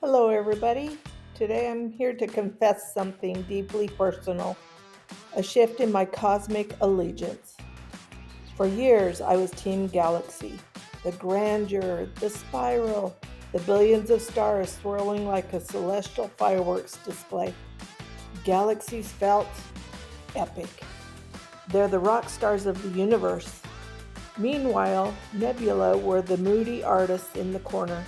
Hello, everybody. Today I'm here to confess something deeply personal, a shift in my cosmic allegiance. For years, I was Team Galaxy. The grandeur, the spiral, the billions of stars swirling like a celestial fireworks display. Galaxies felt epic. They're the rock stars of the universe. Meanwhile, Nebula were the moody artists in the corner,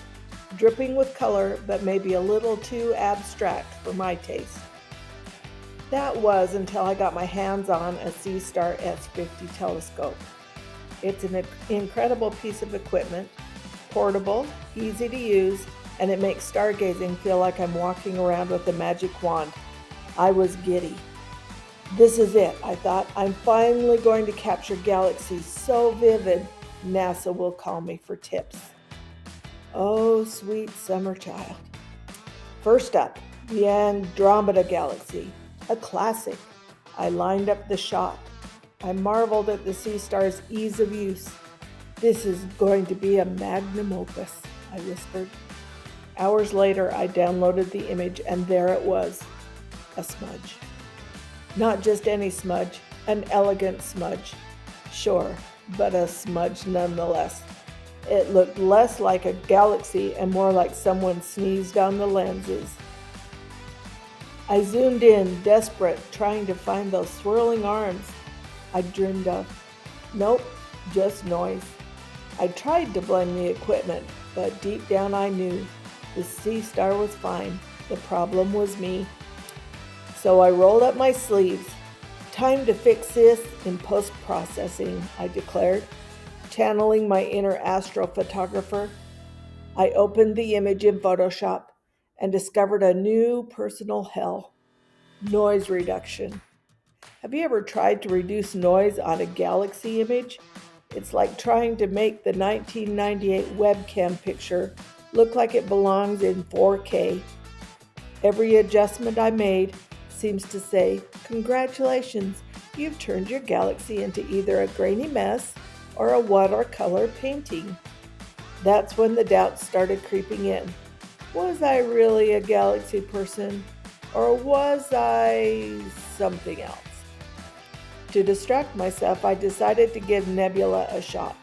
dripping with color, but maybe a little too abstract for my taste. That was until I got my hands on a Seestar S50 telescope. It's an incredible piece of equipment, portable, easy to use, and it makes stargazing feel like I'm walking around with a magic wand. I was giddy. This is it, I thought. I'm finally going to capture galaxies so vivid, NASA will call me for tips. Oh, sweet summer child. First up, the Andromeda Galaxy, a classic. I lined up the shot. I marveled at the Seestar's ease of use. This is going to be a magnum opus, I whispered. Hours later, I downloaded the image, and there it was, a smudge. Not just any smudge, an elegant smudge. Sure, but a smudge nonetheless. It looked less like a galaxy and more like someone sneezed on the lenses. I zoomed in, desperate, trying to find those swirling arms I dreamed of. Nope, just noise. I tried to blame the equipment, but deep down I knew the Seestar was fine. The problem was me. So I rolled up my sleeves. Time to fix this in post-processing, I declared, channeling my inner astrophotographer. I opened the image in Photoshop and discovered a new personal hell: noise reduction. Have you ever tried to reduce noise on a galaxy image? It's like trying to make the 1998 webcam picture look like it belongs in 4K. Every adjustment I made seems to say, "Congratulations, you've turned your galaxy into either a grainy mess or a watercolor painting." That's when the doubts started creeping in. Was I really a galaxy person, or was I something else? To distract myself, I decided to give Nebula a shot.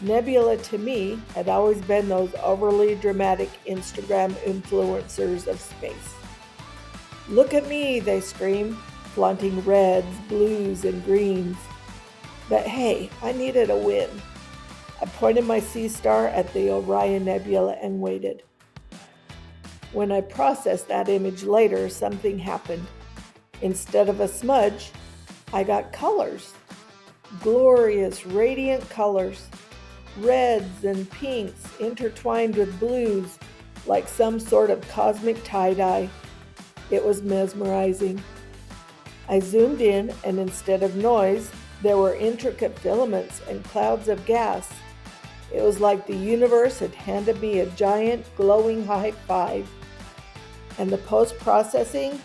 Nebula to me had always been those overly dramatic Instagram influencers of space. "Look at me," they scream, flaunting reds, blues, and greens. But hey, I needed a win. I pointed my Seestar at the Orion Nebula and waited. When I processed that image later, something happened. Instead of a smudge, I got colors. Glorious, radiant colors. Reds and pinks intertwined with blues, like some sort of cosmic tie-dye. It was mesmerizing. I zoomed in, and instead of noise, there were intricate filaments and clouds of gas. It was like the universe had handed me a giant, glowing high five. And the post-processing?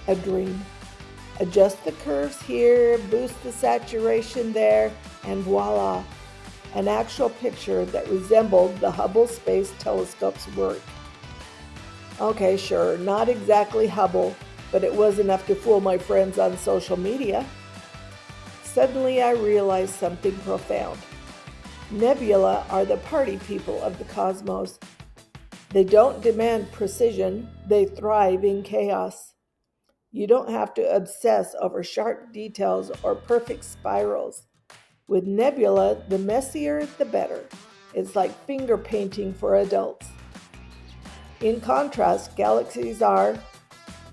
A dream. Adjust the curves here, boost the saturation there, and voila, an actual picture that resembled the Hubble Space Telescope's work. Okay, sure, not exactly Hubble, but it was enough to fool my friends on social media. Suddenly I realized something profound. Nebula are the party people of the cosmos. They don't demand precision, they thrive in chaos. You don't have to obsess over sharp details or perfect spirals. With Nebula, the messier the better. It's like finger painting for adults. In contrast, galaxies are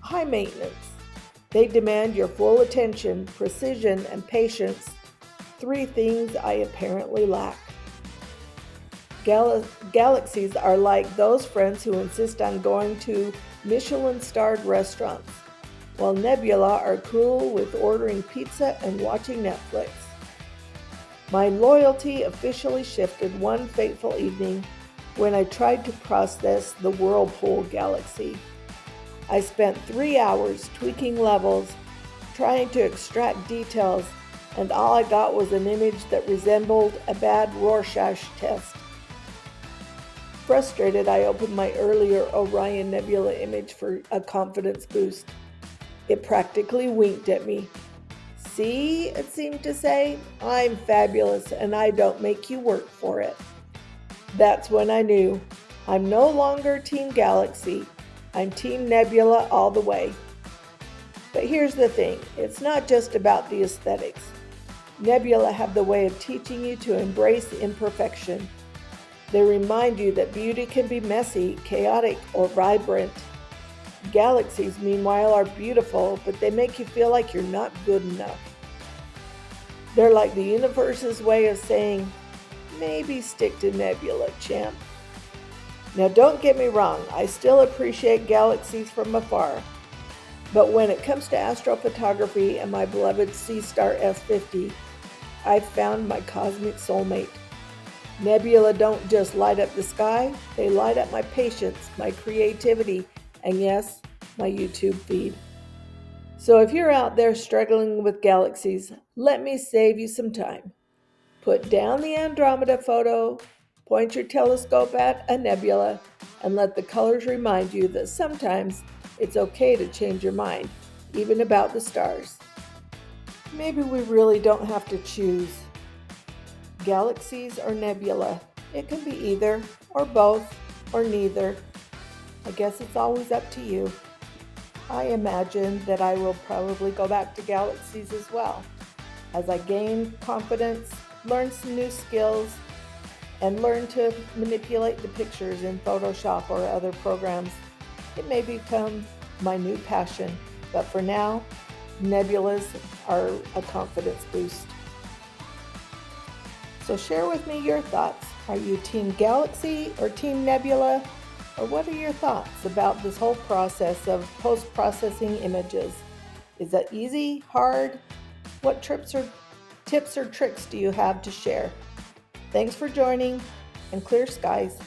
high maintenance. They demand your full attention, precision, and patience, three things I apparently lack. Galaxies are like those friends who insist on going to Michelin-starred restaurants, while Nebula are cool with ordering pizza and watching Netflix. My loyalty officially shifted one fateful evening when I tried to process the Whirlpool Galaxy. I spent 3 hours tweaking levels, trying to extract details, and all I got was an image that resembled a bad Rorschach test. Frustrated, I opened my earlier Orion Nebula image for a confidence boost. It practically winked at me. "See," it seemed to say, "I'm fabulous and I don't make you work for it." That's when I knew I'm no longer Team Galaxy. I'm Team Nebula all the way. But here's the thing, it's not just about the aesthetics. Nebula have the way of teaching you to embrace imperfection. They remind you that beauty can be messy, chaotic, or vibrant. Galaxies, meanwhile, are beautiful, but they make you feel like you're not good enough. They're like the universe's way of saying, maybe stick to Nebula, champ. Now don't get me wrong, I still appreciate Galaxies from afar. But when it comes to astrophotography and my beloved Seestar S50, I've found my cosmic soulmate. Nebula don't just light up the sky, they light up my patience, my creativity, and yes, my YouTube feed. So if you're out there struggling with Galaxies, let me save you some time. Put down the Andromeda photo, point your telescope at a nebula, and let the colors remind you that sometimes it's okay to change your mind, even about the stars. Maybe we really don't have to choose Galaxies or Nebula. It can be either, or both, or neither. I guess it's always up to you. I imagine that I will probably go back to Galaxies as well. As I gain confidence, learn some new skills, and learn to manipulate the pictures in Photoshop or other programs, it may become my new passion. But for now, nebulas are a confidence boost. So share with me your thoughts. Are you Team Galaxy or Team Nebula? Or what are your thoughts about this whole process of post-processing images? Is that easy, hard? What tips or tricks do you have to share? Thanks for joining, and clear skies.